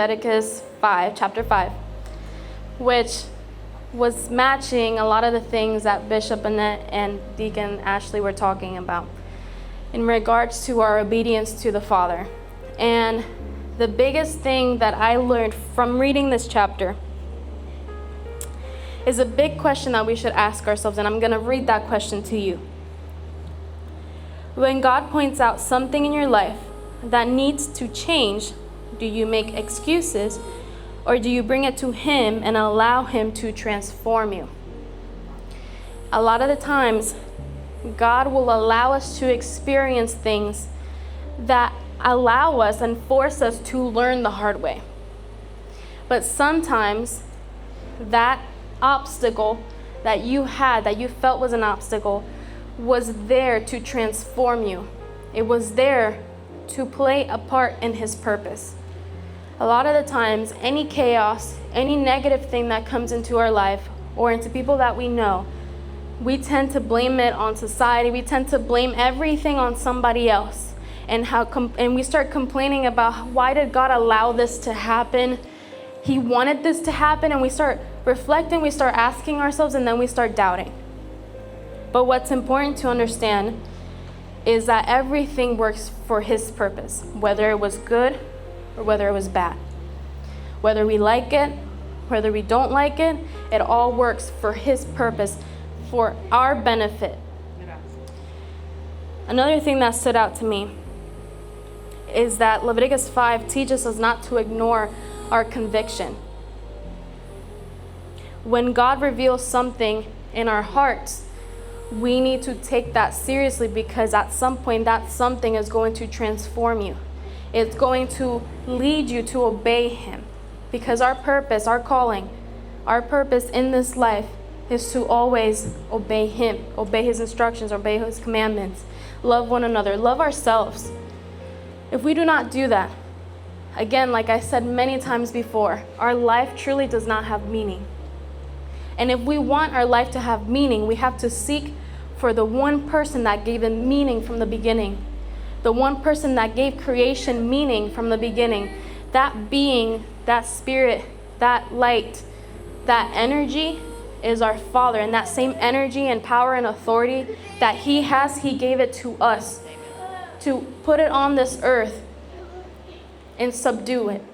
Leviticus 5, chapter 5, which was matching a lot of the things that Bishop Annette and Deacon Ashley were talking about in regards to our obedience to the Father. And the biggest thing that I learned from reading this chapter is a big question that we should ask ourselves, and I'm going to read that question to you. When God points out something in your life that needs to change, do you make excuses, or do you bring it to Him and allow Him to transform you? A lot of the times, God will allow us to experience things that allow us and force us to learn the hard way. But sometimes that obstacle that you had, that you felt was an obstacle, was there to transform you. It was there to play a part in His purpose. A lot of the times, any chaos, any negative thing that comes into our life or into people that we know, we tend to blame it on society. We tend to blame everything on somebody else. And we start complaining about, why did God allow this to happen? He wanted this to happen. And we start reflecting, we start asking ourselves, and then we start doubting. But what's important to understand is that everything works for His purpose, whether it was good or whether it was bad. Whether we like it, whether we don't like it, it all works for His purpose, for our benefit. Another thing that stood out to me is that Leviticus 5 teaches us not to ignore our conviction. When God reveals something in our hearts, we need to take that seriously, because at some point that something is going to transform you. It's going to lead you to obey Him, because our purpose, our calling, our purpose in this life is to always obey Him, obey His instructions, obey His commandments, love one another, love ourselves. If we do not do that, again, like I said many times before, our life truly does not have meaning. And if we want our life to have meaning, we have to seek for the one person that gave it meaning from the beginning. The one person that gave creation meaning from the beginning. That being, that spirit, that light, that energy is our Father. And that same energy and power and authority that He has, He gave it to us to put it on this earth and subdue it.